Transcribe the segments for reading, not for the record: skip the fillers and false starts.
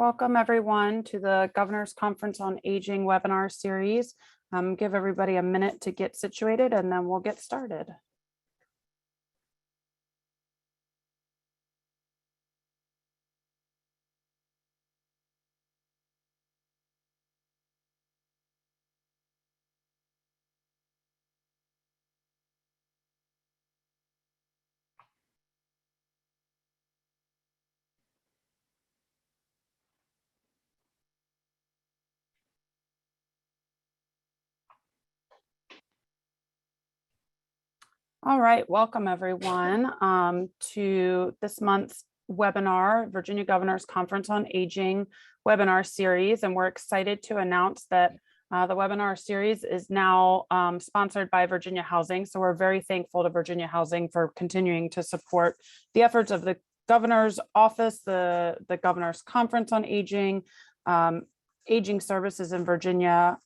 Welcome everyone to the Governor's Conference on Aging webinar series. Give everybody a minute to get situated and then we'll get started. All right, welcome everyone to this month's webinar, Virginia Governor's Conference on Aging webinar series. And we're excited to announce that the webinar series is now sponsored by Virginia Housing. So we're very thankful to Virginia Housing for continuing to support the efforts of the Governor's Office, the Governor's Conference on Aging, Aging Services in Virginia.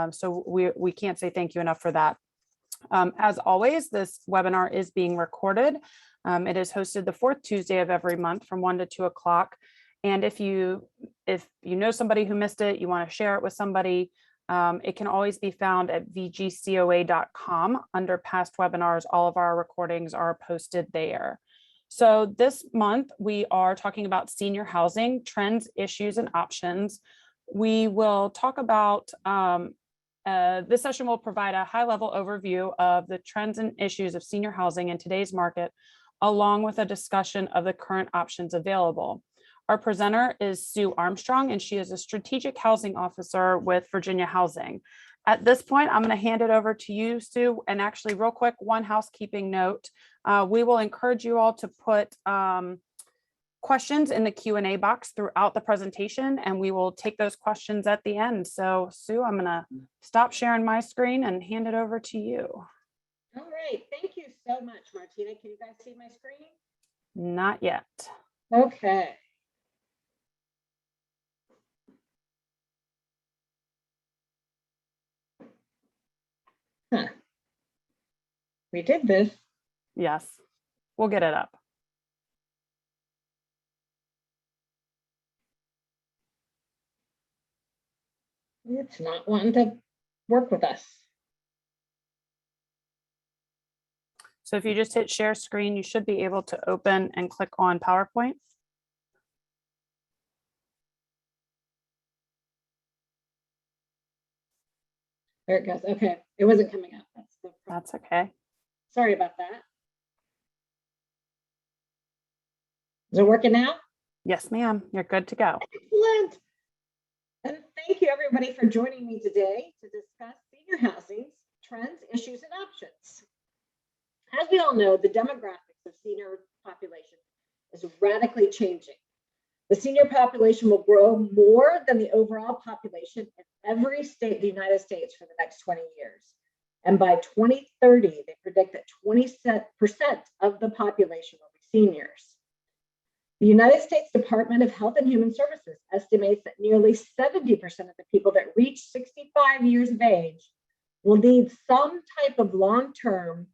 So we can't say thank you enough for that. As always, this webinar is being recorded. It is hosted the fourth Tuesday of every month from 1 to 2 o'clock. And if you know somebody who missed it, you want to share it with somebody, it can always be found at vgcoa.com under past webinars. All of our recordings are posted there. So this month we are talking about senior housing trends, issues, and options. We will talk about this session will provide a high-level overview of the trends and issues of senior housing in today's market, along with a discussion of the current options available. Our presenter is Sue Armstrong, and she is a strategic housing officer with Virginia Housing. At this point, I'm going to hand it over to you, Sue, and actually real quick, one housekeeping note. We will encourage you all to put questions in the Q&A box throughout the presentation, and we will take those questions at the end. So Sue, I'm gonna stop sharing my screen and hand it over to you. All right, thank you so much, Martina. Can you guys see my screen? Not yet. Okay. Huh. We did this. Yes, we'll get it up. It's not wanting to work with us. So if you just hit share screen, you should be able to open and click on PowerPoint. There it goes. Okay, it wasn't coming up. That's okay. Sorry about that. Is it working now? Yes, ma'am. You're good to go. Excellent. And thank you everybody for joining me today to discuss senior housing's trends, issues, and options. As we all know, the demographics of senior population is radically changing. The senior population will grow more than the overall population in every state of the United States for the next 20 years. And by 2030, they predict that 20% of the population will be seniors. The United States Department of Health and Human Services estimates that nearly 70% of the people that reach 65 years of age will need some type of long-term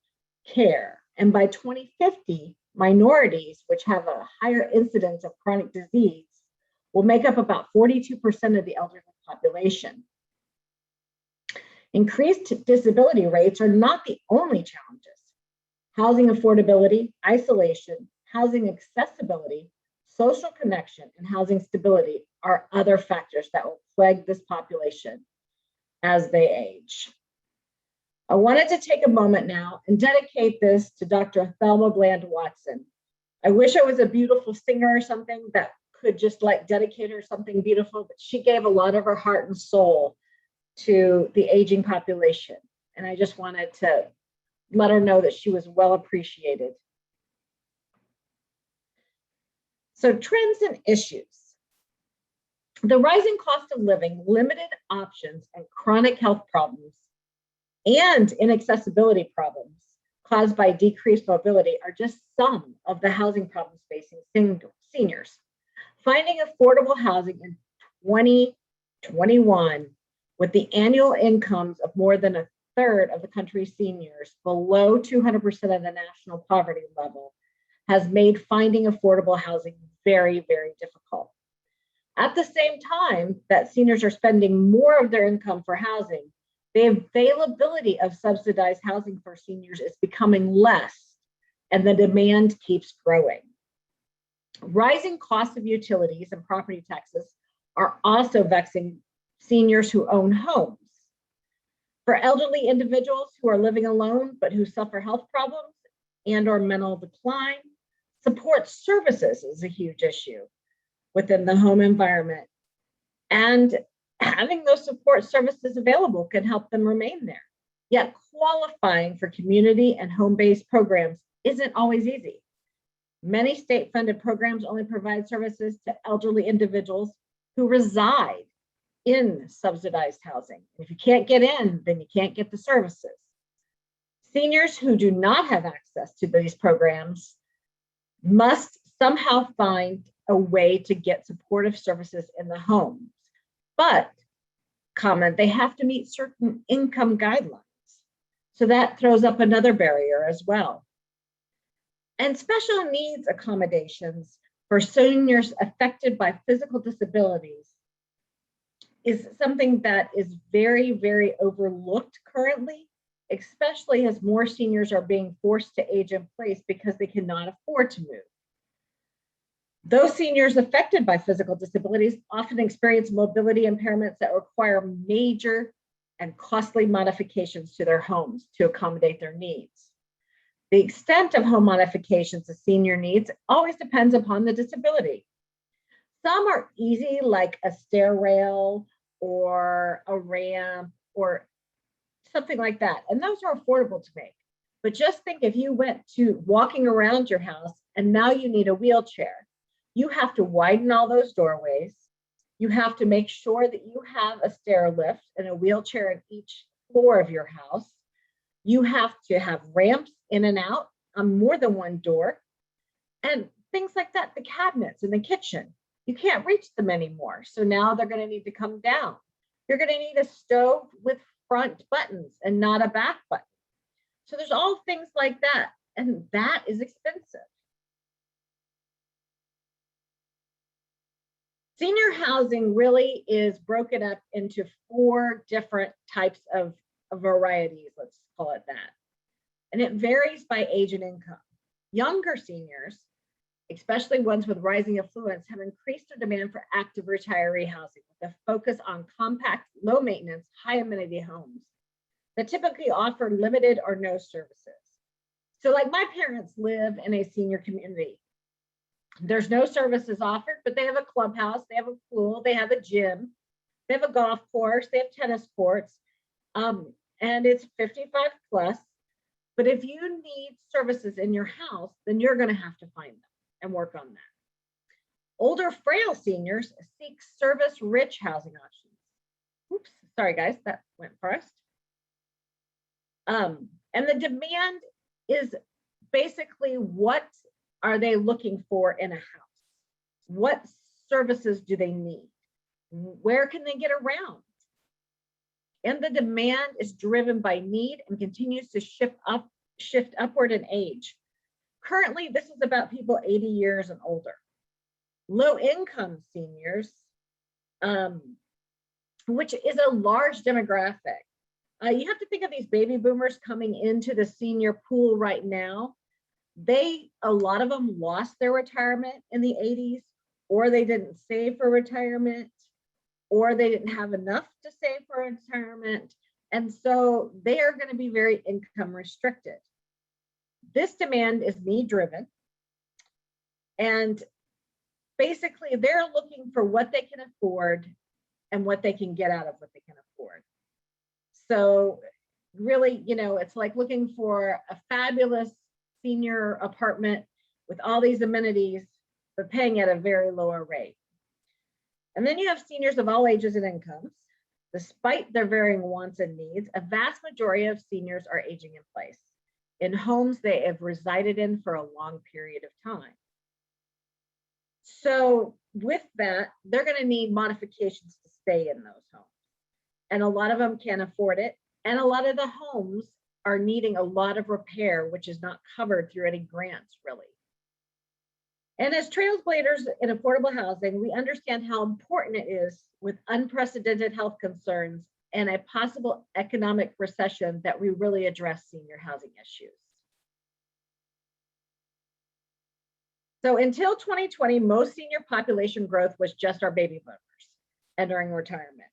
care. And by 2050, minorities, which have a higher incidence of chronic disease, will make up about 42% of the elderly population. Increased disability rates are not the only challenges. Housing affordability, isolation, housing accessibility, social connection, and housing stability are other factors that will plague this population as they age. I wanted to take a moment now and dedicate this to Dr. Thelma Bland Watson. I wish I was a beautiful singer or something that could just like dedicate her something beautiful, but she gave a lot of her heart and soul to the aging population. And I just wanted to let her know that she was well appreciated. So trends and issues. The rising cost of living, limited options, and chronic health problems and inaccessibility problems caused by decreased mobility are just some of the housing problems facing seniors. Finding affordable housing in 2021 with the annual incomes of more than a third of the country's seniors below 200% of the national poverty level has made finding affordable housing very, very difficult. At the same time that seniors are spending more of their income for housing, the availability of subsidized housing for seniors is becoming less, and the demand keeps growing. Rising costs of utilities and property taxes are also vexing seniors who own homes. For elderly individuals who are living alone but who suffer health problems and/or mental decline, support services is a huge issue within the home environment. And having those support services available can help them remain there. Yet qualifying for community and home-based programs isn't always easy. Many state-funded programs only provide services to elderly individuals who reside in subsidized housing. If you can't get in, then you can't get the services. Seniors who do not have access to these programs must somehow find a way to get supportive services in the homes. But, they have to meet certain income guidelines. So that throws up another barrier as well. And special needs accommodations for seniors affected by physical disabilities is something that is very, very overlooked currently, especially as more seniors are being forced to age in place because they cannot afford to move. Those seniors affected by physical disabilities often experience mobility impairments that require major and costly modifications to their homes to accommodate their needs. The extent of home modifications a senior needs always depends upon the disability. Some are easy, like a stair rail or a ramp or something like that, and those are affordable to make. But just think, if you went to walking around your house and now you need a wheelchair, you have to widen all those doorways. You have to make sure that you have a stair lift and a wheelchair in each floor of your house. You have to have ramps in and out on more than one door and things like that. The cabinets in the kitchen, you can't reach them anymore. So now they're going to need to come down. You're going to need a stove with front buttons and not a back button. So there's all things like that, and that is expensive. Senior housing really is broken up into 4 different types of varieties, let's call it that. And it varies by age and income. Younger seniors, especially ones with rising affluence, have increased their demand for active retiree housing with a focus on compact, low maintenance, high amenity homes that typically offer limited or no services. So like my parents live in a senior community. There's no services offered, but they have a clubhouse, they have a pool, they have a gym, they have a golf course, they have tennis courts, and it's 55 plus. But if you need services in your house, then you're going to have to find them and work on that. Older, frail seniors seek service-rich housing options. Oops, sorry guys, that went first. And the demand is basically, what are they looking for in a house? What services do they need? Where can they get around? And the demand is driven by need and continues to shift upward in age. Currently, this is about people 80 years and older. Low-income seniors, which is a large demographic. You have to think of these baby boomers coming into the senior pool right now. A lot of them lost their retirement in the 80s, or they didn't save for retirement, or they didn't have enough to save for retirement. And so they are going to be very income restricted. This demand is need driven. And basically they're looking for what they can afford and what they can get out of what they can afford. So really, it's like looking for a fabulous senior apartment with all these amenities, but paying at a very lower rate. And then you have seniors of all ages and incomes. Despite their varying wants and needs, a vast majority of seniors are aging in place in homes they have resided in for a long period of time. So with that, they're going to need modifications to stay in those homes. And a lot of them can't afford it. And a lot of the homes are needing a lot of repair, which is not covered through any grants, really. And as trailblazers in affordable housing, we understand how important it is with unprecedented health concerns and a possible economic recession that we really address senior housing issues. So until 2020, most senior population growth was just our baby boomers entering retirement.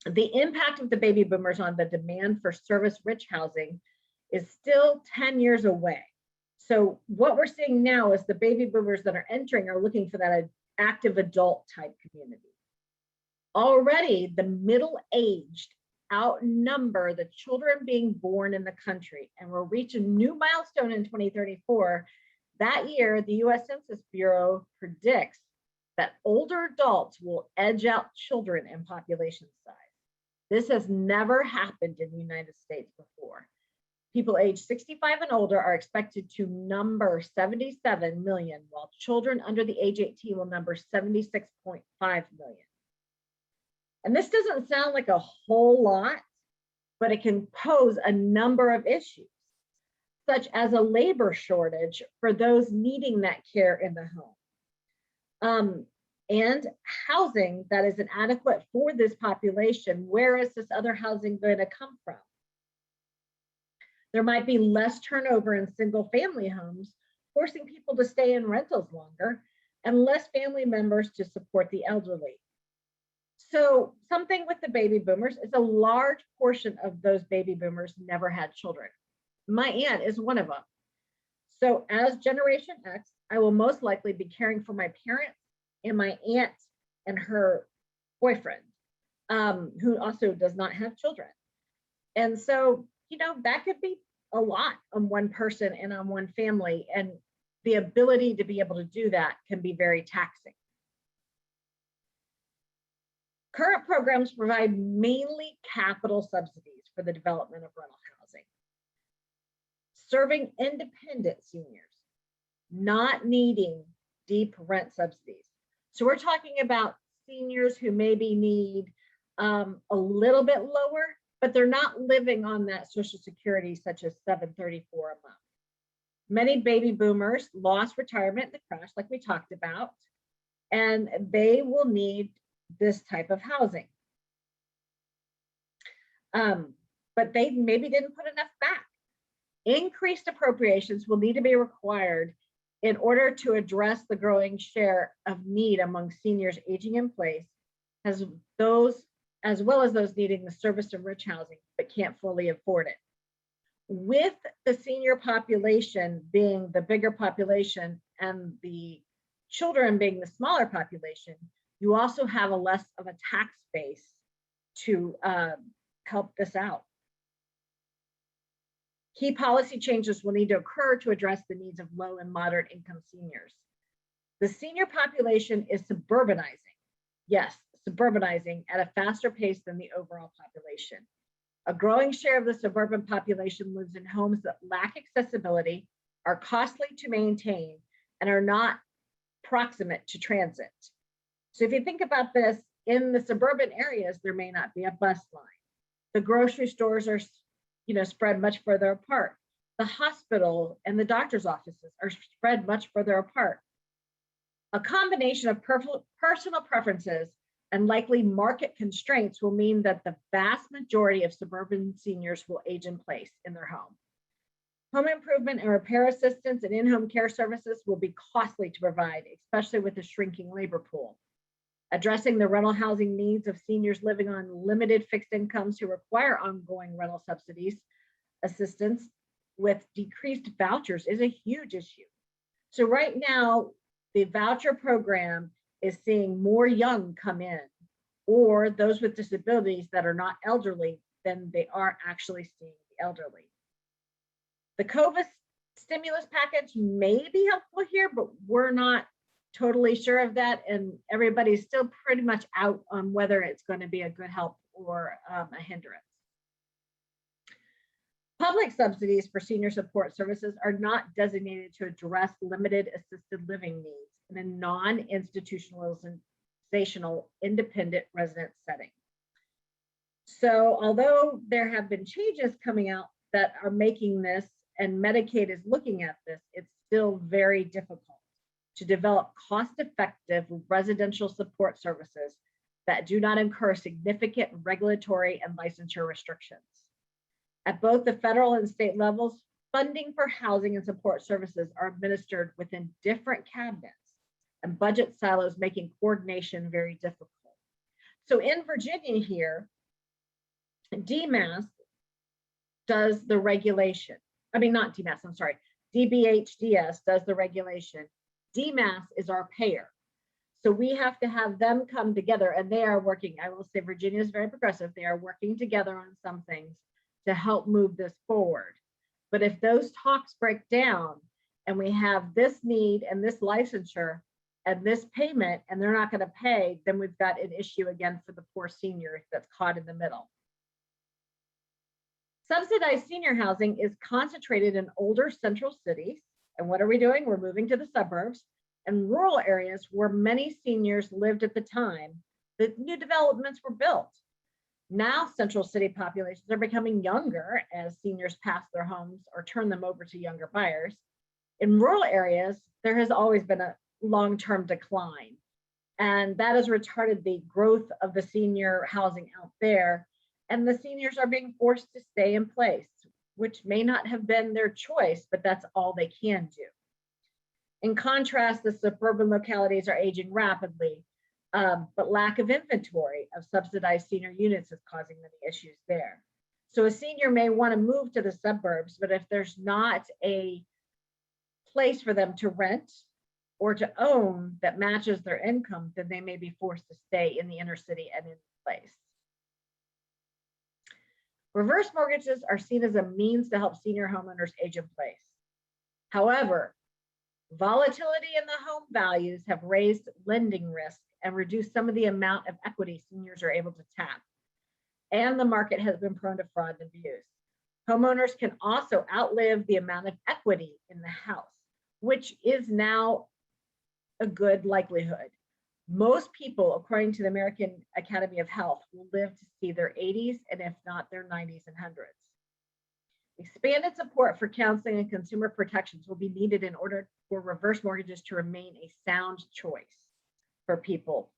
The impact of the baby boomers on the demand for service-rich housing is still 10 years away. So what we're seeing now is the baby boomers that are entering are looking for that active adult type community. Already the middle-aged outnumber the children being born in the country, and we'll reach a new milestone in 2034. That year, the US Census Bureau predicts that older adults will edge out children in population size. This has never happened in the United States before. People aged 65 and older are expected to number 77 million, while children under the age 18 will number 76.5 million. And this doesn't sound like a whole lot, but it can pose a number of issues, such as a labor shortage for those needing that care in the home. And housing that is inadequate for this population. Where is this other housing going to come from? There might be less turnover in single family homes, forcing people to stay in rentals longer, and less family members to support the elderly. So something with the baby boomers is a large portion of those baby boomers never had children. My aunt is one of them. So as Generation X, I will most likely be caring for my parents and my aunt and her boyfriend, who also does not have children. And so, you know, that could be a lot on one person and on one family. And the ability to be able to do that can be very taxing. Current programs provide mainly capital subsidies for the development of rental housing, serving independent seniors, not needing deep rent subsidies. So we're talking about seniors who maybe need a little bit lower, but they're not living on that Social Security, such as $734 a month. Many baby boomers lost retirement in the crash, like we talked about, and they will need this type of housing. But they maybe didn't put enough back. Increased appropriations will need to be required in order to address the growing share of need among seniors aging in place, as well as those needing the service of rich housing but can't fully afford it. With the senior population being the bigger population and the children being the smaller population, you also have a less of a tax base to help this out. Key policy changes will need to occur to address the needs of low and moderate income seniors. The senior population is suburbanizing. Yes, suburbanizing at a faster pace than the overall population. A growing share of the suburban population lives in homes that lack accessibility, are costly to maintain, and are not proximate to transit. So if you think about this, in the suburban areas, there may not be a bus line. The grocery stores are spread much further apart. The hospital and the doctor's offices are spread much further apart. A combination of personal preferences and likely market constraints will mean that the vast majority of suburban seniors will age in place in their home. Home improvement and repair assistance and in-home care services will be costly to provide, especially with the shrinking labor pool. Addressing the rental housing needs of seniors living on limited fixed incomes who require ongoing rental subsidies assistance with decreased vouchers is a huge issue. So right now, the voucher program is seeing more young come in, or those with disabilities that are not elderly than they are actually seeing the elderly. The COVID stimulus package may be helpful here, but we're not totally sure of that, and everybody's still pretty much out on whether it's going to be a good help or a hindrance. Public subsidies for senior support services are not designated to address limited assisted living needs in a non-institutionalizational independent resident setting. So although there have been changes coming out that are making this, and Medicaid is looking at this, it's still very difficult. to develop cost-effective residential support services that do not incur significant regulatory and licensure restrictions. At both the federal and state levels, funding for housing and support services are administered within different cabinets and budget silos, making coordination very difficult. So in Virginia here, DMAS does the regulation. I mean, not DMAS, I'm sorry. DBHDS does the regulation. DMAS is our payer. So we have to have them come together, and they are working. I will say Virginia is very progressive. They are working together on some things to help move this forward. But if those talks break down and we have this need and this licensure and this payment, and they're not going to pay, then we've got an issue again for the poor senior that's caught in the middle. Subsidized senior housing is concentrated in older central cities. And what are we doing? We're moving to the suburbs and rural areas where many seniors lived at the time that new developments were built. Now, central city populations are becoming younger as seniors pass their homes or turn them over to younger buyers. In rural areas, there has always been a long-term decline, and that has retarded the growth of the senior housing out there. And the seniors are being forced to stay in place, which may not have been their choice, but that's all they can do. In contrast, the suburban localities are aging rapidly, but lack of inventory of subsidized senior units is causing many issues there. So a senior may want to move to the suburbs, but if there's not a place for them to rent or to own that matches their income, then they may be forced to stay in the inner city and in place. Reverse mortgages are seen as a means to help senior homeowners age in place. However, volatility in the home values have raised lending risk and reduced some of the amount of equity seniors are able to tap. And the market has been prone to fraud and abuse. Homeowners can also outlive the amount of equity in the house, which is now a good likelihood. Most people, according to the American Academy of Health, will live to see their 80s and if not their 90s and 100s. Expanded support for counseling and consumer protections will be needed in order for reverse mortgages to remain a sound choice for people.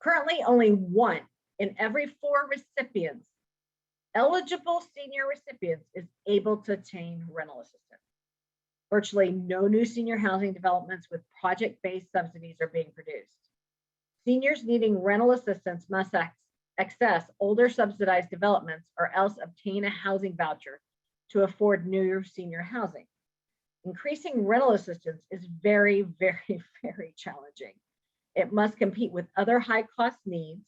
Currently, only 1 in every 4 recipients, eligible senior recipients, is able to obtain rental assistance. Virtually no new senior housing developments with project-based subsidies are being produced. Seniors needing rental assistance must access older subsidized developments or else obtain a housing voucher to afford new senior housing. Increasing rental assistance is very, very, very challenging. It must compete with other high-cost needs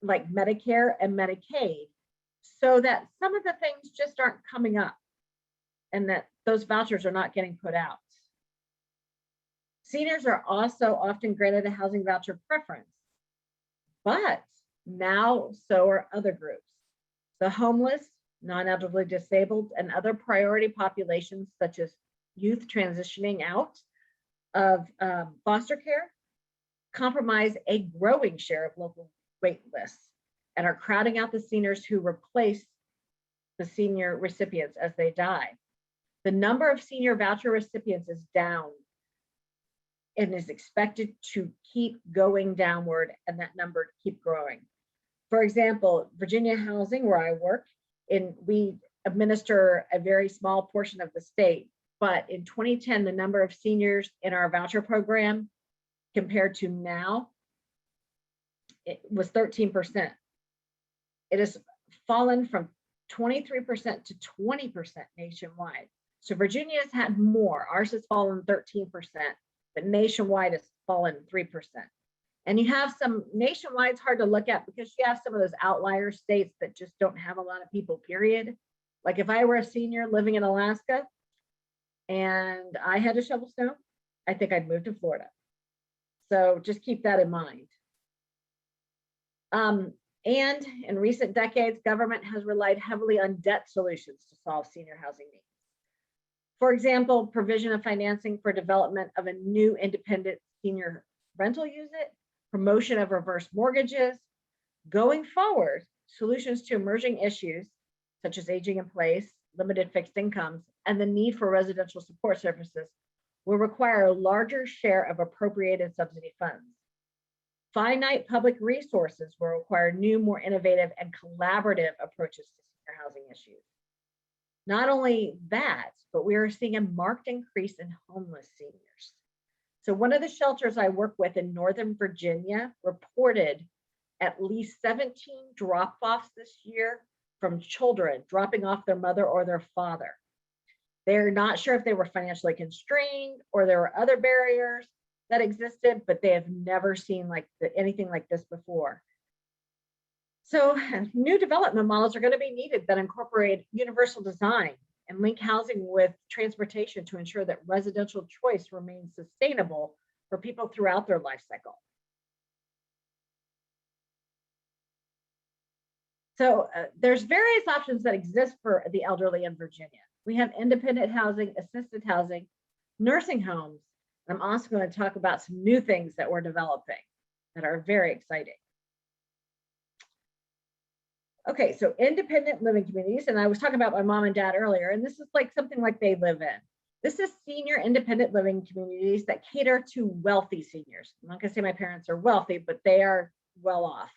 like Medicare and Medicaid, so that some of the things just aren't coming up and that those vouchers are not getting put out. Seniors are also often granted a housing voucher preference, but now so are other groups. The homeless, non-elderly disabled, and other priority populations such as youth transitioning out of foster care comprise a growing share of local wait lists and are crowding out the seniors who replace the senior recipients as they die. The number of senior voucher recipients is down and is expected to keep going downward, and that number keep growing. For example, Virginia Housing, where I work, we administer a very small portion of the state, but in 2010, the number of seniors in our voucher program compared to now, it was 13%. It has fallen from 23% to 20% nationwide. So Virginia has had more. Ours has fallen 13%, but nationwide has fallen 3%. And you have some, nationwide it's hard to look at because you have some of those outlier states that just don't have a lot of people, period. Like if I were a senior living in Alaska and I had to shovel snow, I think I'd move to Florida. So just keep that in mind. And in recent decades, government has relied heavily on debt solutions to solve senior housing needs. For example, provision of financing for development of a new independent senior rental unit, promotion of reverse mortgages. Going forward, solutions to emerging issues such as aging in place, limited fixed incomes, and the need for residential support services will require a larger share of appropriated subsidy funds. Finite public resources will require new, more innovative and collaborative approaches to senior housing issues. Not only that, but we are seeing a marked increase in homeless seniors. So one of the shelters I work with in Northern Virginia reported at least 17 drop-offs this year from children dropping off their mother or their father. They're not sure if they were financially constrained or there were other barriers that existed, but they have never seen anything like this before. So new development models are going to be needed that incorporate universal design and link housing with transportation to ensure that residential choice remains sustainable for people throughout their life cycle. So there's various options that exist for the elderly in Virginia. We have independent housing, assisted housing, nursing homes. I'm also going to talk about some new things that we're developing that are very exciting. Okay, so independent living communities, and I was talking about my mom and dad earlier, and this is like something like they live in. This is senior independent living communities that cater to wealthy seniors. I'm not going to say my parents are wealthy, but they are well off,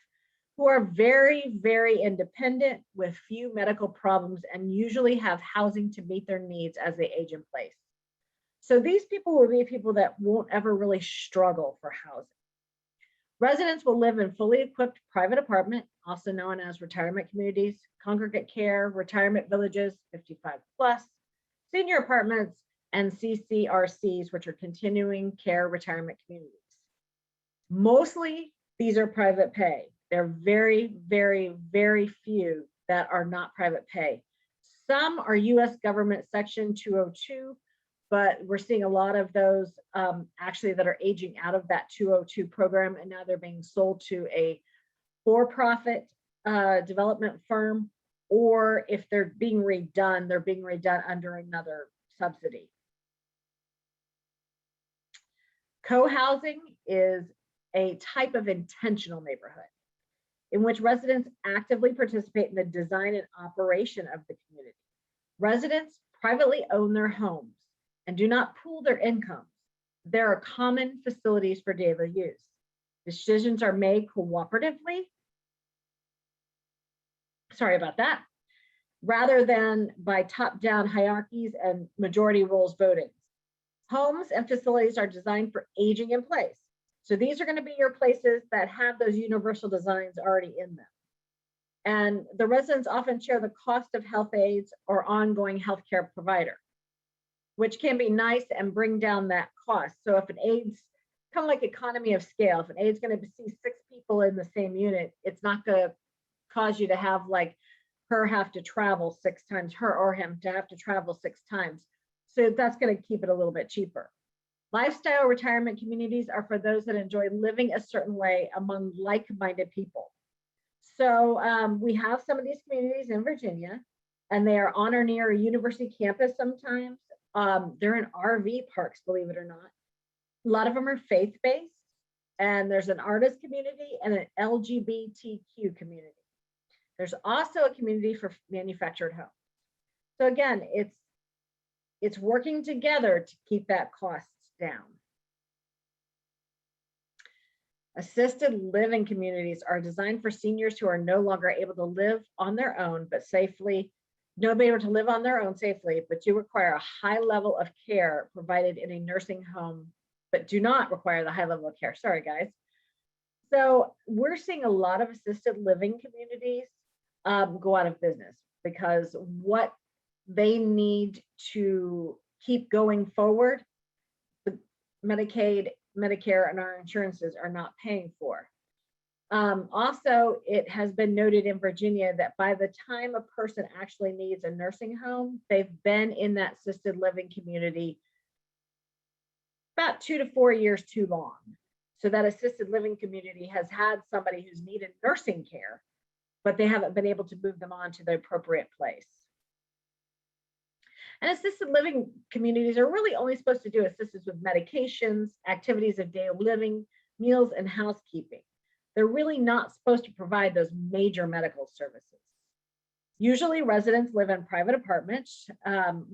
who are very, very independent with few medical problems and usually have housing to meet their needs as they age in place. So these people will be people that won't ever really struggle for housing. Residents will live in fully equipped private apartment, also known as retirement communities, congregate care, retirement villages, 55 plus, senior apartments, and CCRCs, which are continuing care retirement communities. Mostly these are private pay. There are very, very, very few that are not private pay. Some are US government section 202, but we're seeing a lot of those actually that are aging out of that 202 program, and now they're being sold to a for-profit development firm, or if they're being redone, they're being redone under another subsidy. Co-housing is a type of intentional neighborhood in which residents actively participate in the design and operation of the community. Residents privately own their homes and do not pool their incomes. There are common facilities for daily use. Decisions are made cooperatively, sorry about that, rather than by top-down hierarchies and majority rules voting. Homes and facilities are designed for aging in place. So these are going to be your places that have those universal designs already in them. And the residents often share the cost of health aides or ongoing healthcare provider, which can be nice and bring down that cost. So if an aide's kind of like economy of scale, if an aide's going to see 6 people in the same unit, it's not going to cause you to have like her have to travel 6 times, her or him to have to travel 6 times. So that's going to keep it a little bit cheaper. Lifestyle retirement communities are for those that enjoy living a certain way among like-minded people. So we have some of these communities in Virginia, and they are on or near a university campus sometimes. They're in RV parks, believe it or not. A lot of them are faith-based, and there's an artist community and an LGBTQ community. There's also a community for manufactured homes. So again, it's working together to keep that costs down. Assisted living communities are designed for seniors who are no longer able to live on their own, but safely, nobody able to live on their own safely, but do require a high level of care provided in a nursing home, but do not require the high level of care. Sorry, guys. So we're seeing a lot of assisted living communities go out of business because what they need to keep going forward, the Medicaid, Medicare, and our insurances are not paying for. Also, it has been noted in Virginia that by the time a person actually needs a nursing home, they've been in that assisted living community about 2 to 4 years too long. So that assisted living community has had somebody who's needed nursing care, but they haven't been able to move them on to the appropriate place. And assisted living communities are really only supposed to do assistance with medications, activities of daily living, meals, and housekeeping. They're really not supposed to provide those major medical services. Usually residents live in private apartments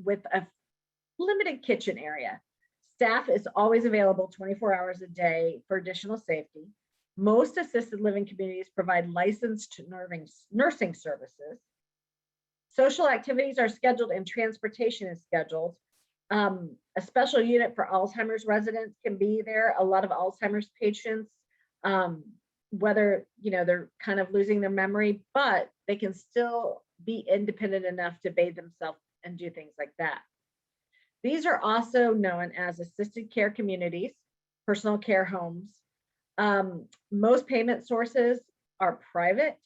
with a limited kitchen area. Staff is always available 24 hours a day for additional safety. Most assisted living communities provide licensed nursing services. Social activities are scheduled and transportation is scheduled. A special unit for Alzheimer's residents can be there. A lot of Alzheimer's patients, whether they're kind of losing their memory, but they can still be independent enough to bathe themselves and do things like that. These are also known as assisted care communities, personal care homes. Most payment sources are private.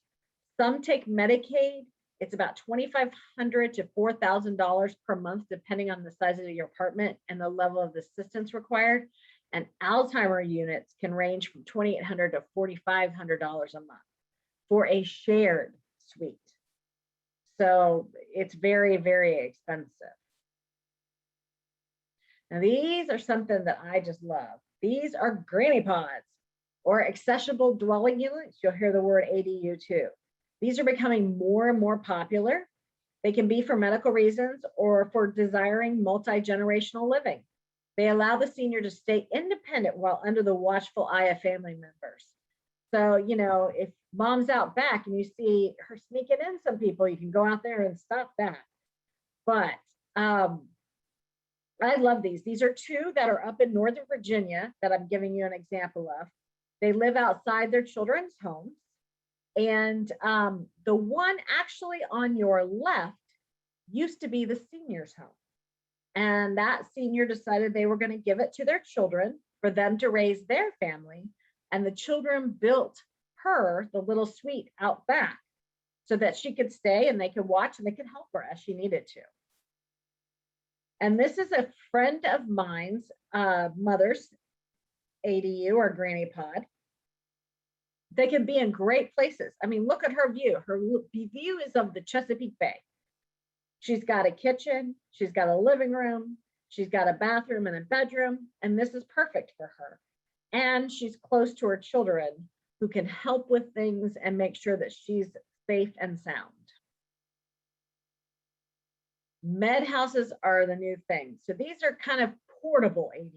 Some take Medicaid. It's about $2,500 to $4,000 per month, depending on the size of your apartment and the level of assistance required. And Alzheimer units can range from $2,800 to $4,500 a month for a shared suite. So it's very, very expensive. Now, these are something that I just love. These are granny pods or accessible dwelling units. You'll hear the word ADU too. These are becoming more and more popular. They can be for medical reasons or for desiring multi-generational living. They allow the senior to stay independent while under the watchful eye of family members. So, if mom's out back and you see her sneaking in some people, you can go out there and stop that. But I love these. These are two that are up in Northern Virginia that I'm giving you an example of. They live outside their children's homes. And the one actually on your left used to be the senior's home. And that senior decided they were going to give it to their children for them to raise their family. And the children built her the little suite out back so that she could stay and they could watch and they could help her as she needed to. And this is a friend of mine's mother's ADU or granny pod. They can be in great places. I mean, look at her view. Her view is of the Chesapeake Bay. She's got a kitchen, she's got a living room, she's got a bathroom and a bedroom, and this is perfect for her. And she's close to her children who can help with things and make sure that she's safe and sound. Med houses are the new thing. So these are kind of portable ADUs.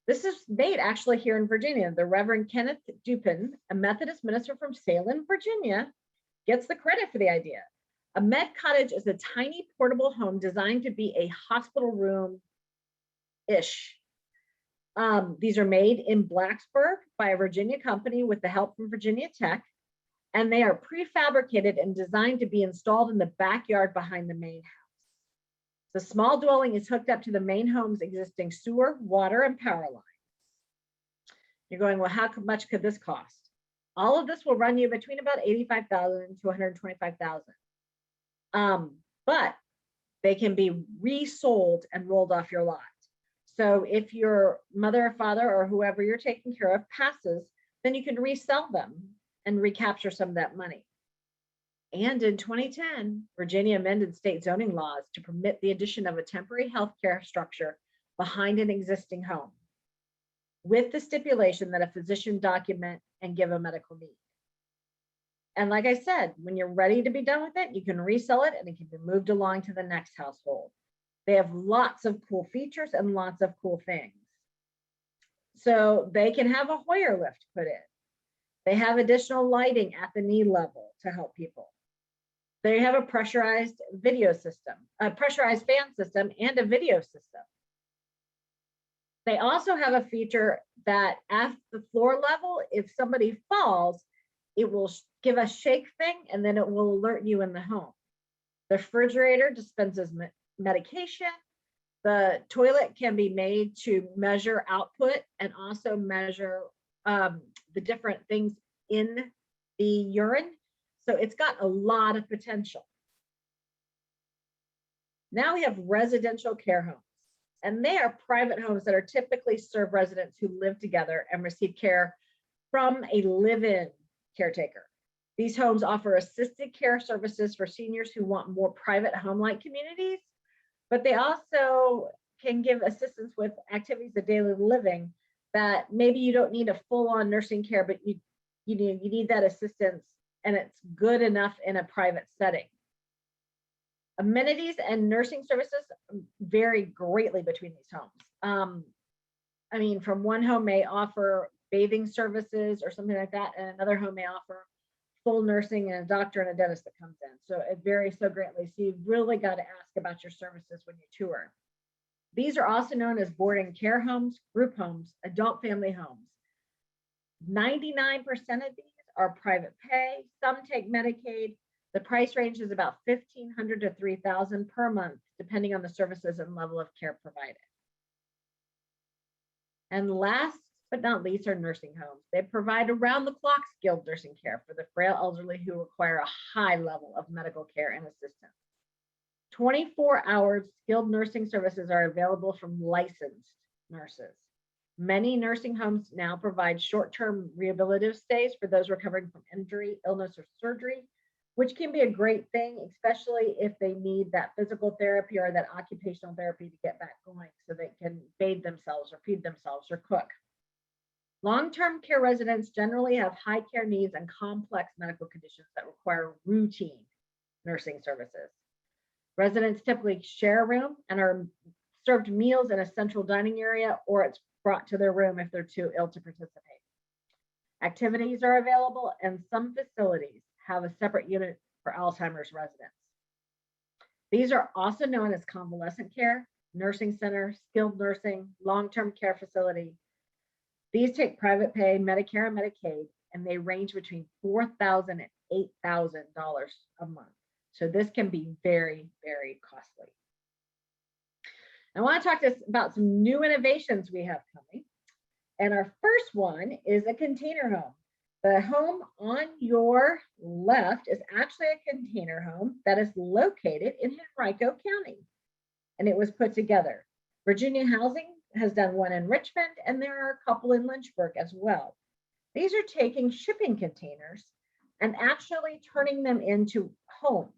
This is made actually here in Virginia. The Reverend Kenneth Dupin, a Methodist minister from Salem, Virginia, gets the credit for the idea. A med cottage is a tiny portable home designed to be a hospital room-ish. These are made in Blacksburg by a Virginia company with the help from Virginia Tech, and they are prefabricated and designed to be installed in the backyard behind the main house. The small dwelling is hooked up to the main home's existing sewer, water, and power lines. You're going, well, how much could this cost? All of this will run you between about $85,000 to $125,000. But they can be resold and rolled off your lot. So if your mother or father or whoever you're taking care of passes, then you can resell them and recapture some of that money. And in 2010, Virginia amended state zoning laws to permit the addition of a temporary healthcare structure behind an existing home, with the stipulation that a physician document and give a medical need. And like I said, when you're ready to be done with it, you can resell it and it can be moved along to the next household. They have lots of cool features and lots of cool things. So they can have a Hoyer lift put in. They have additional lighting at the knee level to help people. They have a pressurized video system, a pressurized fan system, and a video system. They also have a feature that at the floor level, if somebody falls, it will give a shake thing and then it will alert you in the home. The refrigerator dispenses medication. The toilet can be made to measure output and also measure the different things in the urine. So it's got a lot of potential. Now we have residential care homes, and they are private homes that are typically serve residents who live together and receive care from a live-in caretaker. These homes offer assisted care services for seniors who want more private home-like communities, but they also can give assistance with activities of daily living that maybe you don't need a full-on nursing care, but you need that assistance, and it's good enough in a private setting. Amenities and nursing services vary greatly between these homes. I mean, from one home may offer bathing services or something like that, and another home may offer full nursing and a doctor and a dentist that comes in. So it varies so greatly. So you've really got to ask about your services when you tour. These are also known as boarding care homes, group homes, adult family homes. 99% of these are private pay. Some take Medicaid. The price range is about $1,500 to $3,000 per month, depending on the services and level of care provided. And last but not least are nursing homes. They provide around-the-clock skilled nursing care for the frail elderly who require a high level of medical care and assistance. 24-hour skilled nursing services are available from licensed nurses. Many nursing homes now provide short-term rehabilitative stays for those recovering from injury, illness, or surgery, which can be a great thing, especially if they need that physical therapy or that occupational therapy to get back going so they can bathe themselves or feed themselves or cook. Long-term care residents generally have high care needs and complex medical conditions that require routine nursing services. Residents typically share a room and are served meals in a central dining area, or it's brought to their room if they're too ill to participate. Activities are available, and some facilities have a separate unit for Alzheimer's residents. These are also known as convalescent care, nursing center, skilled nursing, long-term care facility. These take private pay, Medicare and Medicaid, and they range between $4,000 and $8,000 a month. So this can be very, very costly. I want to talk to us about some new innovations we have coming. And our first one is a container home. The home on your left is actually a container home that is located in Henrico County, and it was put together. Virginia Housing has done one in Richmond, and there are a couple in Lynchburg as well. These are taking shipping containers and actually turning them into homes.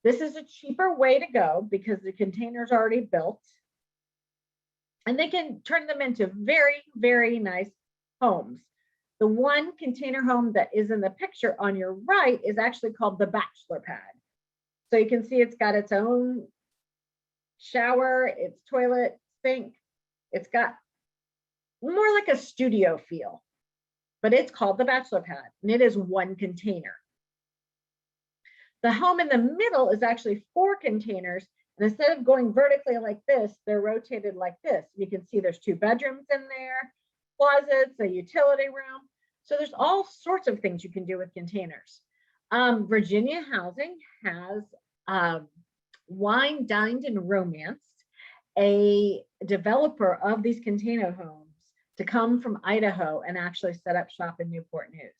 This is a cheaper way to go because the container's already built, and they can turn them into very, very nice homes. The one container home that is in the picture on your right is actually called the Bachelor Pad. So you can see it's got its own shower, its toilet, sink. It's got more like a studio feel, but it's called the Bachelor Pad, and it is one container. The home in the middle is actually 4 containers, and instead of going vertically like this, they're rotated like this. You can see there's 2 bedrooms in there, closets, a utility room. So there's all sorts of things you can do with containers. Virginia Housing has wine, dined, and romanced a developer of these container homes to come from Idaho and actually set up shop in Newport News.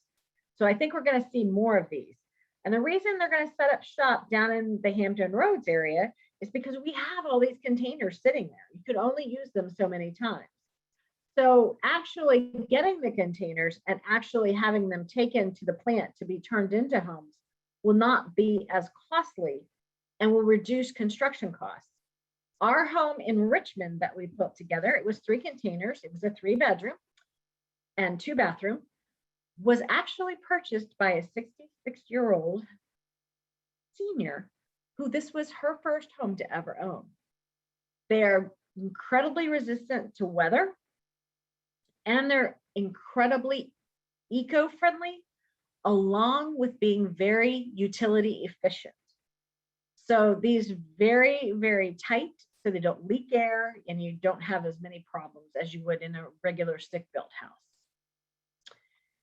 So I think we're going to see more of these. And the reason they're going to set up shop down in the Hampton Roads area is because we have all these containers sitting there. You could only use them so many times. So actually getting the containers and actually having them taken to the plant to be turned into homes will not be as costly and will reduce construction costs. Our home in Richmond that we put together, it was 3 containers. It was a 3-bedroom and 2 bathroom, was actually purchased by a 66-year-old senior who this was her first home to ever own. They're incredibly resistant to weather, and they're incredibly eco-friendly, along with being very utility efficient. So these very, very tight, so they don't leak air, and you don't have as many problems as you would in a regular stick-built house.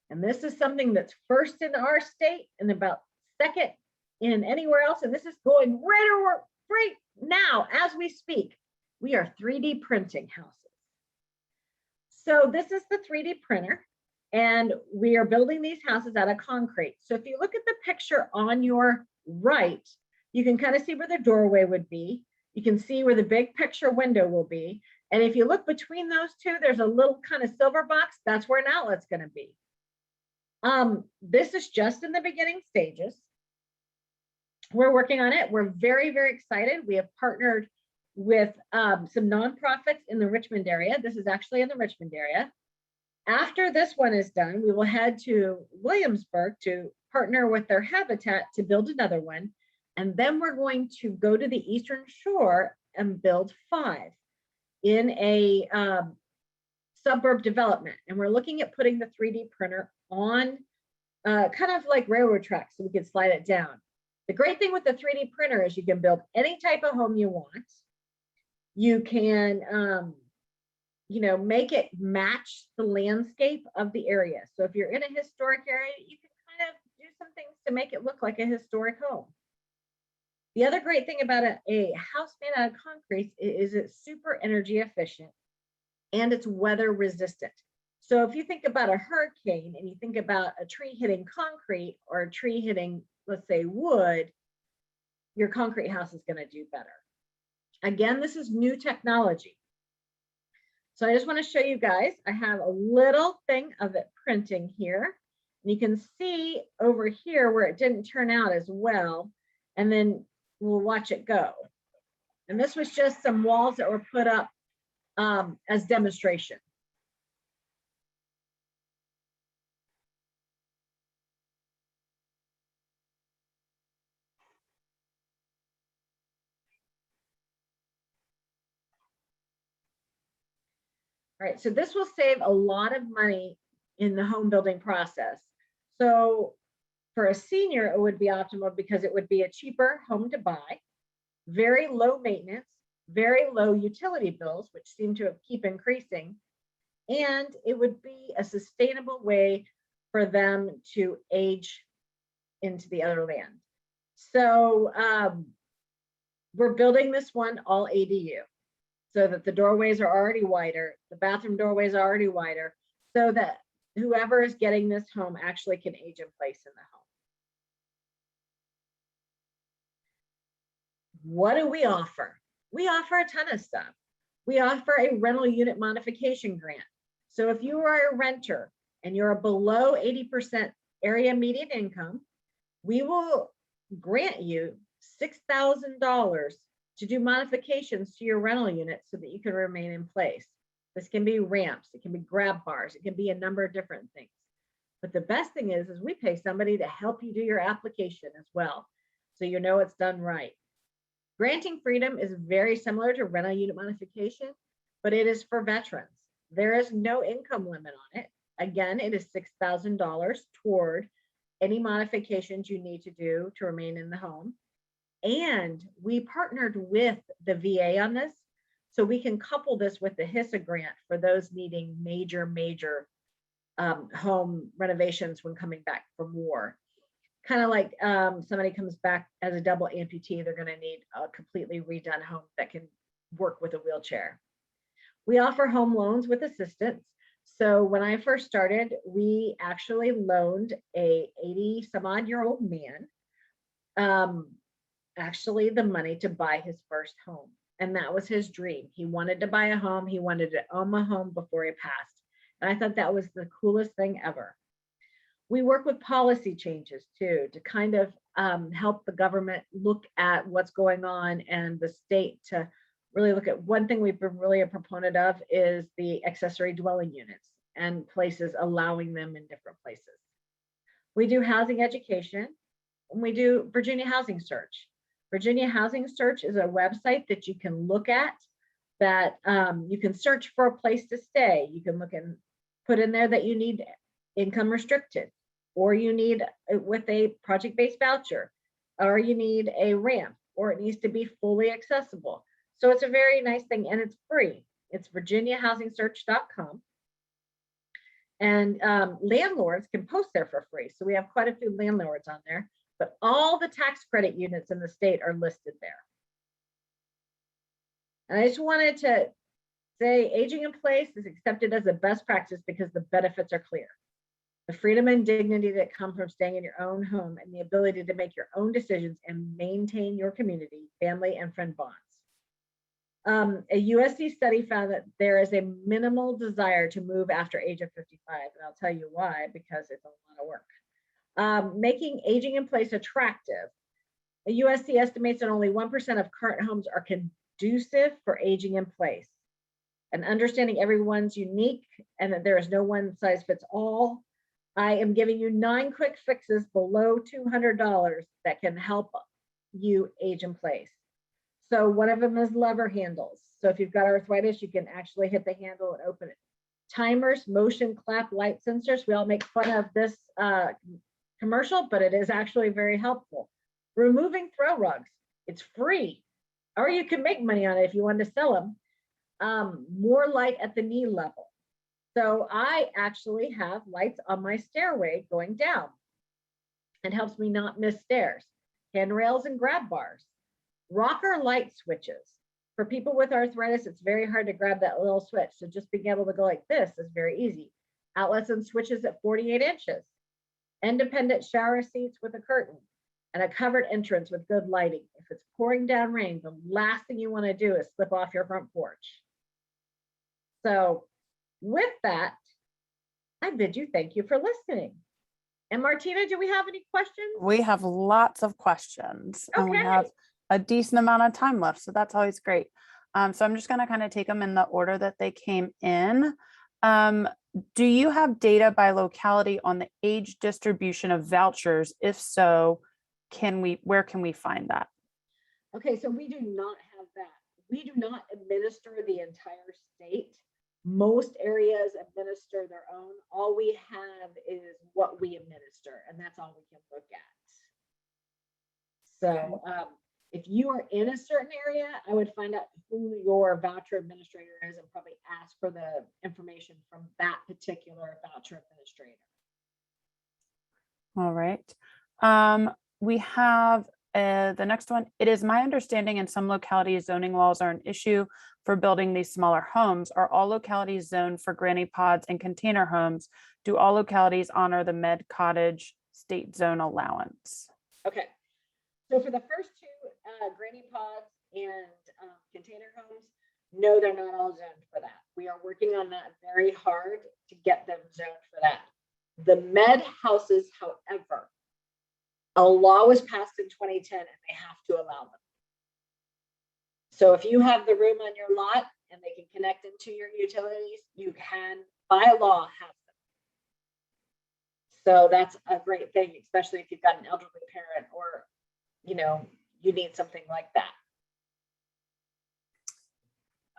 And this is something that's first in our state and about second in anywhere else. And this is going right now as we speak. We are 3D printing houses. So this is the 3D printer, and we are building these houses out of concrete. So if you look at the picture on your right, you can kind of see where the doorway would be. You can see where the big picture window will be. And if you look between those two, there's a little kind of silver box. That's where an outlet's going to be. This is just in the beginning stages. We're working on it. We're very, very excited. We have partnered with some nonprofits in the Richmond area. This is actually in the Richmond area. After this one is done, we will head to Williamsburg to partner with their Habitat to build another one. And then we're going to go to the Eastern Shore and build 5. in a suburb development, and we're looking at putting the 3D printer on kind of like railroad tracks so we can slide it down. The great thing with the 3D printer is you can build any type of home you want. You can, make it match the landscape of the area. So if you're in a historic area, you can kind of do some things to make it look like a historic home. The other great thing about a house made out of concrete is it's super energy efficient and it's weather resistant. So if you think about a hurricane and you think about a tree hitting concrete or a tree hitting, let's say, wood, your concrete house is going to do better. Again, this is new technology. So I just want to show you guys, I have a little thing of it printing here. And you can see over here where it didn't turn out as well. And then we'll watch it go. And this was just some walls that were put up as demonstration. All right, so this will save a lot of money in the home building process. So for a senior, it would be optimal because it would be a cheaper home to buy, very low maintenance, very low utility bills, which seem to keep increasing, and it would be a sustainable way for them to age into the other land. So we're building this one all ADU, so that the doorways are already wider, the bathroom doorways are already wider, so that whoever is getting this home actually can age in place in the home. What do we offer? We offer a ton of stuff. We offer a rental unit modification grant. So if you are a renter and you're below 80% area median income, we will grant you $6,000 to do modifications to your rental unit so that you can remain in place. This can be ramps, it can be grab bars, it can be a number of different things. But the best thing is we pay somebody to help you do your application as well, so you know it's done right. Granting freedom is very similar to rental unit modification, but it is for veterans. There is no income limit on it. Again, it is $6,000 toward any modifications you need to do to remain in the home. And we partnered with the VA on this, so we can couple this with the HISA grant for those needing major home renovations when coming back from war. Kind of like somebody comes back as a double amputee, they're going to need a completely redone home that can work with a wheelchair. We offer home loans with assistance. So when I first started, we actually loaned a 80-some-odd-year-old man actually the money to buy his first home. And that was his dream. He wanted to buy a home. He wanted to own a home before he passed. And I thought that was the coolest thing ever. We work with policy changes too, to kind of help the government look at what's going on, and the state to really look at. One thing we've been really a proponent of is the accessory dwelling units and places allowing them in different places. We do housing education, and we do Virginia Housing Search. Virginia Housing Search is a website that you can look at, that you can search for a place to stay. You can look and put in there that you need income restricted, or you need with a project-based voucher, or you need a ramp, or it needs to be fully accessible. So it's a very nice thing, and it's free. It's virginiahousingsearch.com. And landlords can post there for free. So we have quite a few landlords on there, but all the tax credit units in the state are listed there. And I just wanted to say aging in place is accepted as a best practice because the benefits are clear. The freedom and dignity that come from staying in your own home, and the ability to make your own decisions and maintain your community, family, and friend bonds. A USC study found that there is a minimal desire to move after age of 55, and I'll tell you why, because it's a lot of work. Making aging in place attractive. A USC estimates that only 1% of current homes are conducive for aging in place. And understanding everyone's unique and that there is no one size fits all, I am giving you 9 quick fixes below $200 that can help you age in place. So one of them is lever handles. So if you've got arthritis, you can actually hit the handle and open it. Timers, motion clap light sensors. We all make fun of this commercial, but it is actually very helpful. Removing throw rugs. It's free, or you can make money on it if you want to sell them. More light at the knee level. So I actually have lights on my stairway going down. It helps me not miss stairs. Handrails and grab bars. Rocker light switches. For people with arthritis, it's very hard to grab that little switch. So just being able to go like this is very easy. Outlets and switches at 48 inches. Independent shower seats with a curtain and a covered entrance with good lighting. If it's pouring down rain, the last thing you want to do is slip off your front porch. So with that, I bid you thank you for listening. And Martina, do we have any questions? We have lots of questions and we Okay. have a decent amount of time left. So that's always great. So I'm just going to kind of take them in the order that they came in. Do you have data by locality on the age distribution of vouchers? If so, where can we find that? Okay, so we do not have that. We do not administer the entire state. Most areas administer their own. All we have is what we administer, and that's all we can look at. So if you are in a certain area, I would find out who your voucher administrator is and probably ask for the information from that particular voucher administrator. All right. We have the next one. It is my understanding in some localities, zoning laws are an issue for building these smaller homes. Are all localities zoned for granny pods and container homes? Do all localities honor the Med Cottage state zone allowance? Okay. So for the first two, granny pods and container homes, no, they're not all zoned for that. We are working on that very hard to get them zoned for that. The med houses, however, a law was passed in 2010 and they have to allow them. So if you have the room on your lot and they can connect into your utilities, you can, by law, have them. So that's a great thing, especially if you've got an elderly parent or, you know, you need something like that.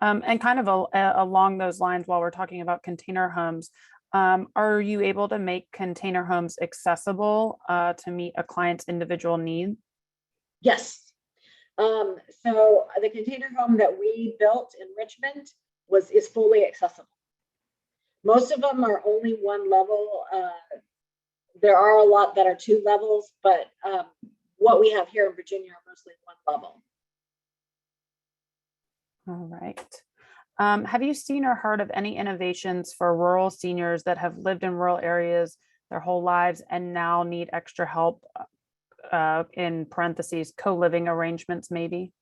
And kind of along those lines, while we're talking about container homes, are you able to make container homes accessible to meet a client's individual need? Yes. So the container home that we built in Richmond is fully accessible. Most of them are only one level. There are a lot that are two levels, but what we have here in Virginia are mostly one level. All right. Have you seen or heard of any innovations for rural seniors that have lived in rural areas their whole lives and now need extra help, in parentheses, co-living arrangements maybe?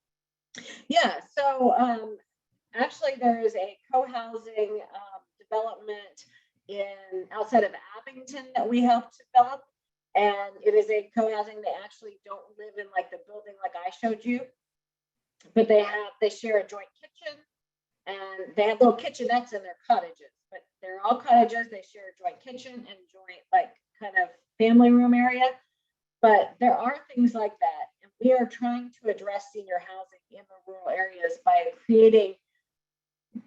Yeah, so actually there is a co-housing development outside of Abington that we helped develop. And it is a co-housing. They actually don't live in like the building like I showed you, but they share a joint kitchen and they have little kitchenettes in their cottages, but they're all cottages. They share a joint kitchen and joint like kind of family room area. But there are things like that. And we are trying to address senior housing in the rural areas by creating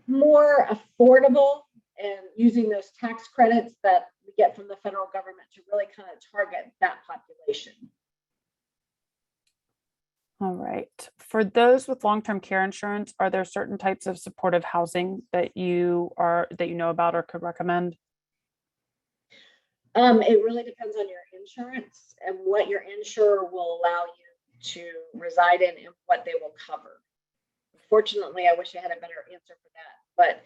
more affordable and using those tax credits that we get from the federal government to really kind of target that population. All right. For those with long-term care insurance, are there certain types of supportive housing that you know about or could recommend? It really depends on your insurance and what your insurer will allow you to reside in and what they will cover. Unfortunately, I wish I had a better answer for that, but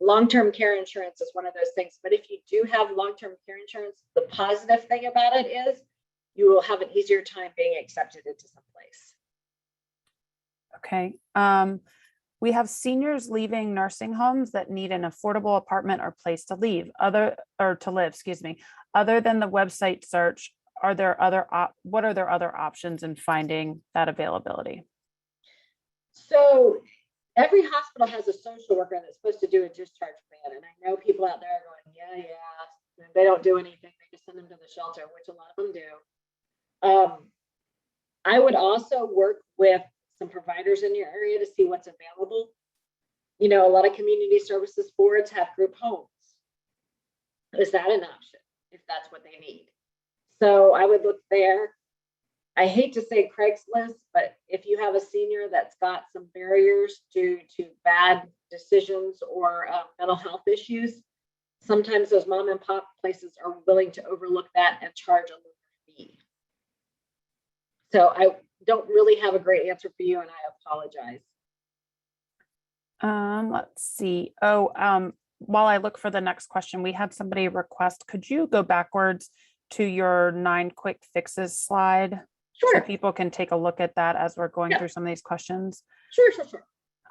long-term care insurance is one of those things. But if you do have long-term care insurance, the positive thing about it is you will have an easier time being accepted into some place. Okay. We have seniors leaving nursing homes that need an affordable apartment or place to live, other than the website search. What are their other options in finding that availability? So every hospital has a social worker that's supposed to do a discharge plan. And I know people out there are going, yeah, they don't do anything. They just send them to the shelter, which a lot of them do. I would also work with some providers in your area to see what's available. You know, a lot of community services boards have group homes. Is that an option if that's what they need? So I would look there. I hate to say Craigslist, but if you have a senior that's got some barriers due to bad decisions or mental health issues, sometimes those mom and pop places are willing to overlook that and charge a lower fee. So I don't really have a great answer for you, and I apologize. Let's see. Oh, while I look for the next question, we had somebody request, could you go backwards to your 9 quick fixes slide? So Sure. people can take a look at that as we're going Yeah. through some of these questions. Sure.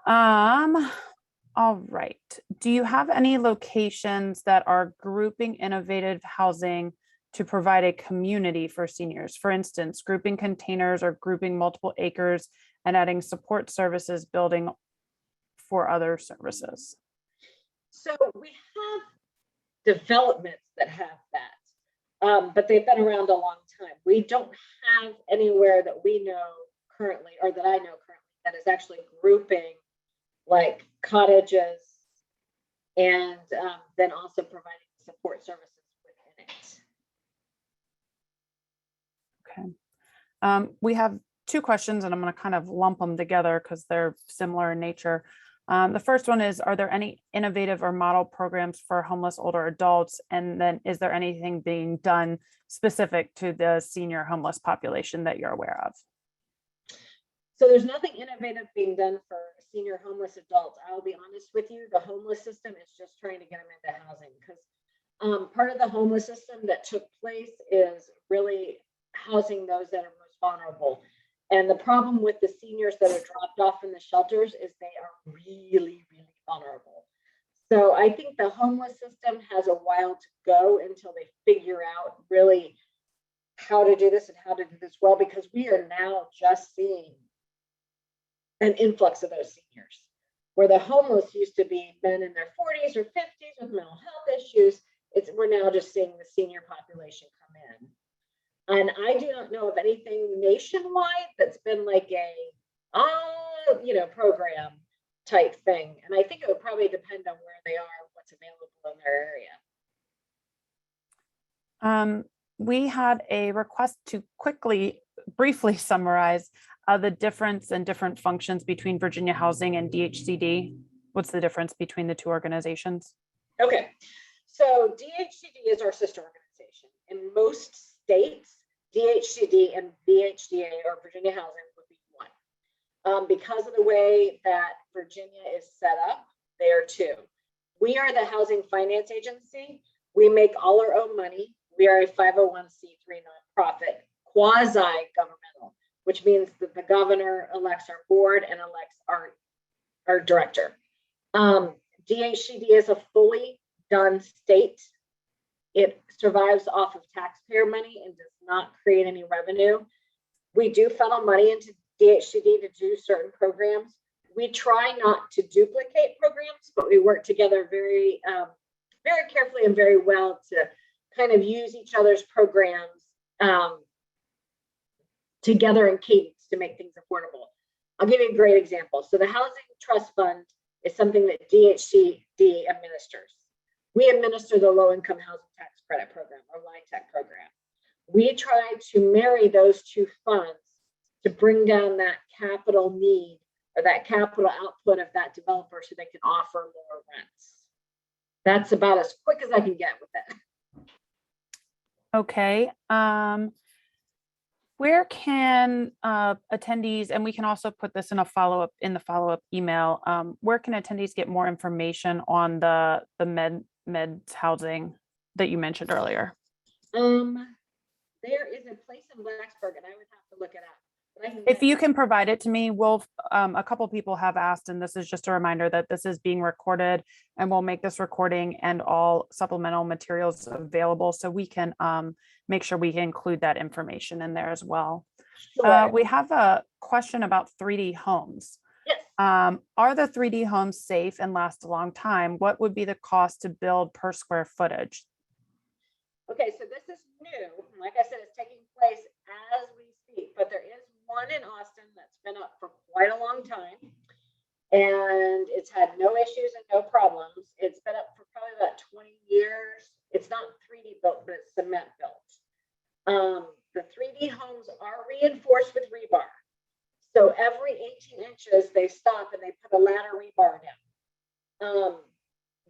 All right. Do you have any locations that are grouping innovative housing to provide a community for seniors? For instance, grouping containers or grouping multiple acres and adding support services building for other services. So we have developments that have that, but they've been around a long time. We don't have anywhere that we know currently, or that I know currently, that is actually grouping like cottages and then also providing support services within it. Okay. We have 2 questions, and I'm going to kind of lump them together because they're similar in nature. The first one is, are there any innovative or model programs for homeless older adults? And then is there anything being done specific to the senior homeless population that you're aware of? So there's nothing innovative being done for senior homeless adults. I'll be honest with you, the homeless system is just trying to get them into housing, because part of the homeless system that took place is really housing those that are most vulnerable. And the problem with the seniors that are dropped off in the shelters is they are really, really vulnerable. So I think the homeless system has a while to go until they figure out really how to do this and how to do this well, because we are now just seeing an influx of those seniors, where the homeless used to be men in their 40s or 50s with mental health issues. We're now just seeing the senior population come in. And I do not know of anything nationwide that's been like a, program type thing. And I think it would probably depend on where they are, what's available in their area. We had a request to briefly summarize the difference and different functions between Virginia Housing and DHCD. What's the difference between the 2 organizations? Okay, so DHCD is our sister organization. In most states, DHCD and VHDA, or Virginia Housing, would be one. Because of the way that Virginia is set up, they are 2. We are the housing finance agency. We make all our own money. We are a 501c3 nonprofit, quasi-governmental, which means that the governor elects our board and elects our director. DHCD is a fully done state. It survives off of taxpayer money and does not create any revenue. We do funnel money into DHCD to do certain programs. We try not to duplicate programs, but we work together very, very carefully and very well to kind of use each other's programs together in cadence to make things affordable. I'll give you a great example. So the Housing Trust Fund is something that DHCD administers. We administer the Low Income Housing Tax Credit Program, or LIHTC program. We try to marry those 2 funds to bring down that capital need or that capital output of that developer so they can offer lower rents. That's about as quick as I can get with it. Okay. Where can attendees, and we can also put this in the follow-up email, where can attendees get more information on the MedMed Housing that you mentioned earlier? There is a place in Blacksburg, and I would have to look it up. If you can provide it to me, a couple people have asked, and this is just a reminder that this is being recorded, and we'll make this recording and all supplemental materials available so we can make sure we include that information in there as well. Sure. We have a question about 3D homes. Yes. Are the 3D homes safe and last a long time? What would be the cost to build per square footage? Okay, so this is new. Like I said, it's taking place as we speak, but there is one in Austin that's been up for quite a long time, and it's had no issues and no problems. It's been up for probably about 20 years. It's not 3D built, but it's cement built. The 3D homes are reinforced with rebar. So every 18 inches, they stop and they put a ladder rebar down.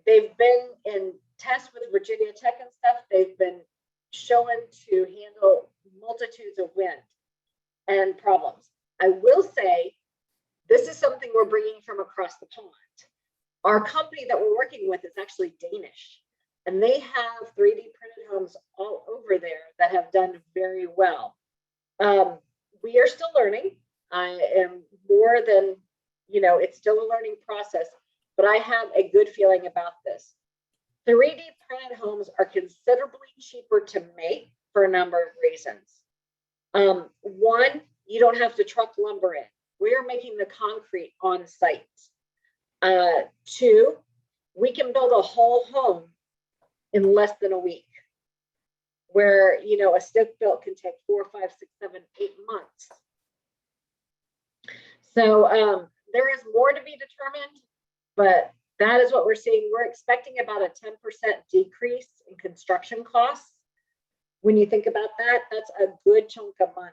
They've been in tests with Virginia Tech and stuff. They've been shown to handle multitudes of wind and problems. I will say, this is something we're bringing from across the pond. Our company that we're working with is actually Danish, and they have 3D printed homes all over there that have done very well. We are still learning. I am more than, it's still a learning process, but I have a good feeling about this. 3D printed homes are considerably cheaper to make for a number of reasons. One, you don't have to truck lumber in. We're making the concrete on site. Two, we can build a whole home in less than a week, where, a stick built can take 4, 5, 6, 7, 8 months. So there is more to be determined, but that is what we're seeing. We're expecting about a 10% decrease in construction costs. When you think about that, that's a good chunk of money.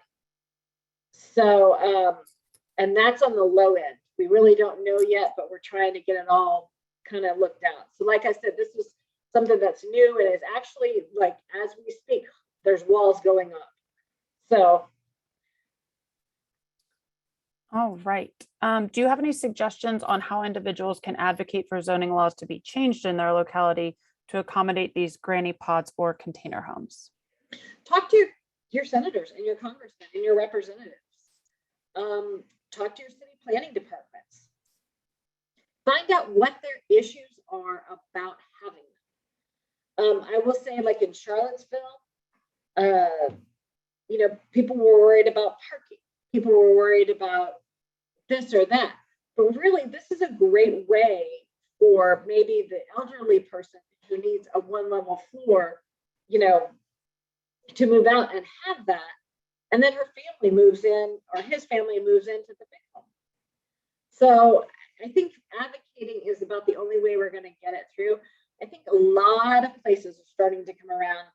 So, and that's on the low end. We really don't know yet, but we're trying to get it all kind of looked out. So like I said, this is something that's new, and is actually, like, as we speak, there's walls going up. So. All right. Do you have any suggestions on how individuals can advocate for zoning laws to be changed in their locality to accommodate these granny pods or container homes? Talk to your senators and your congressmen and your representatives. Talk to your city planning departments. Find out what their issues are about having them. I will say, like in Charlottesville, people were worried about parking. People were worried about this or that. But really, this is a great way for maybe the elderly person who needs a one-level floor, to move out and have that. And then her family moves in, or his family moves into the big home. So I think advocating is about the only way we're going to get it through. I think a lot of places are starting to come around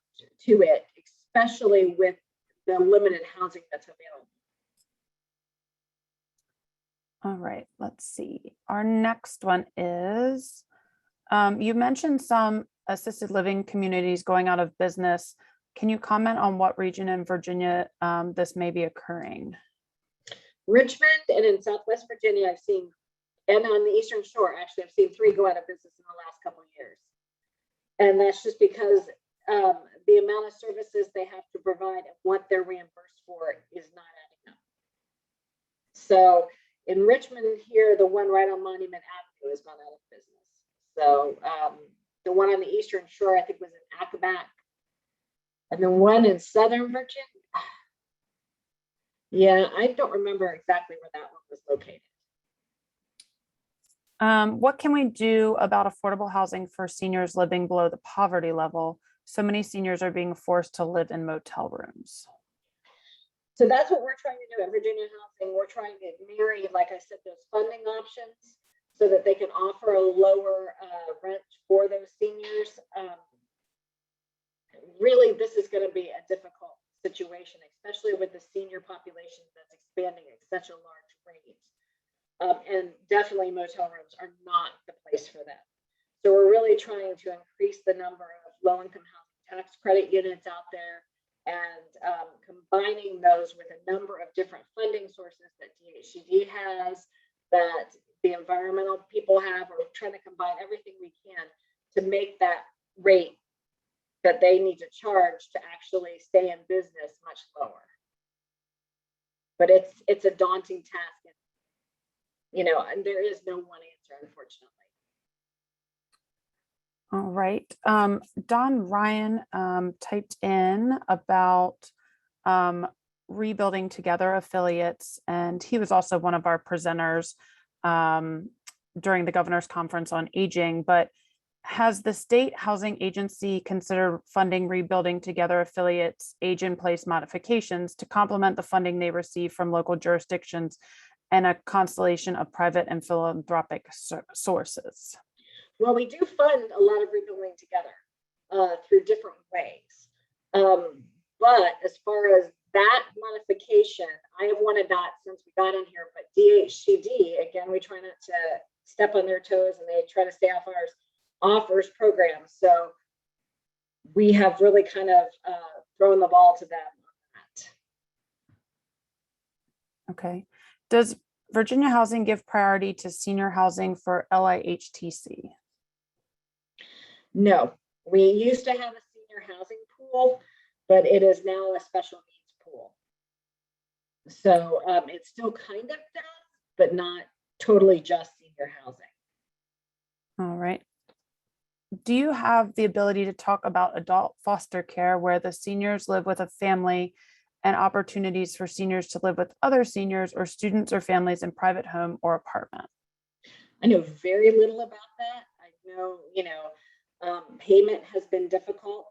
to it, especially with the limited housing that's available. All right, let's see. Our next one is, you mentioned some assisted living communities going out of business. Can you comment on what region in Virginia this may be occurring? Richmond and in Southwest Virginia, I've seen, and on the Eastern Shore, actually, I've seen 3 go out of business in the last couple of years. And that's just because the amount of services they have to provide and what they're reimbursed for is not adding up. So in Richmond here, the one right on Monument Avenue has gone out of business. So the one on the Eastern Shore, I think, was in Accomack. And the one in Southern Virginia, yeah, I don't remember exactly where that one was located. What can we do about affordable housing for seniors living below the poverty level? So many seniors are being forced to live in motel rooms. So that's what we're trying to do at Virginia Housing. We're trying to marry, like I said, those funding options so that they can offer a lower rent for those seniors. Really, this is going to be a difficult situation, especially with the senior population that's expanding at such a large rate. And definitely motel rooms are not the place for that. So we're really trying to increase the number of low-income housing tax credit units out there, and combining those with a number of different funding sources that DHCD has, that the environmental people have. We're trying to combine everything we can to make that rate that they need to charge to actually stay in business much lower. But it's a daunting task, and there is no one answer, unfortunately. All right. Don Ryan typed in about Rebuilding Together affiliates, and he was also one of our presenters during the Governor's Conference on Aging. But has the state housing agency considered funding Rebuilding Together affiliates age-in-place modifications to complement the funding they receive from local jurisdictions and a constellation of private and philanthropic sources. Well, we do fund a lot of rebuilding together through different ways. But as far as that modification, I have wanted that since we got in here, but DHCD, again, we try not to step on their toes and they try to stay off ours, offers programs. So we have really kind of thrown the ball to them on that. Okay. Does Virginia Housing give priority to senior housing for LIHTC? No, we used to have a senior housing pool, but it is now a special needs pool. So it still kind of does, but not totally just senior housing. All right. Do you have the ability to talk about adult foster care where the seniors live with a family and opportunities for seniors to live with other seniors or students or families in private home or apartment? I know very little about that. I know, payment has been difficult.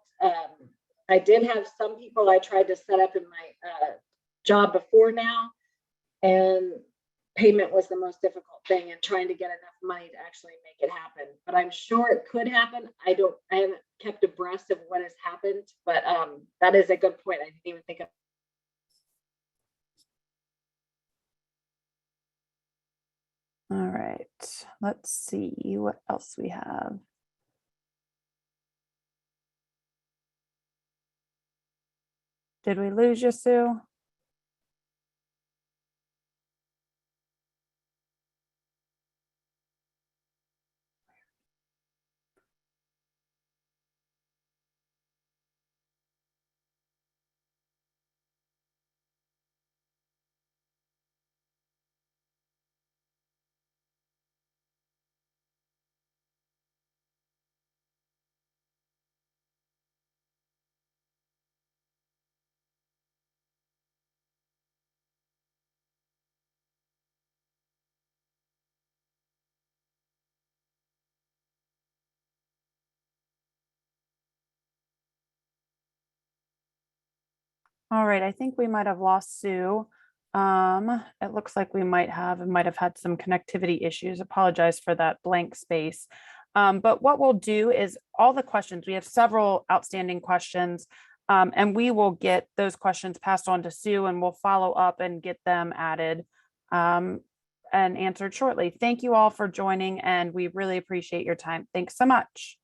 I did have some people I tried to set up in my job before now, and payment was the most difficult thing, and trying to get enough money to actually make it happen. But I'm sure it could happen. I haven't kept abreast of what has happened, but that is a good point. I didn't even think of. All right, let's see what else we have. Did we lose you, Sue? All right, I think we might have lost Sue. It looks like we might have had some connectivity issues. Apologize for that blank space. But what we'll do is all the questions, we have several outstanding questions, and we will get those questions passed on to Sue and we'll follow up and get them added and answered shortly. Thank you all for joining and we really appreciate your time. Thanks so much.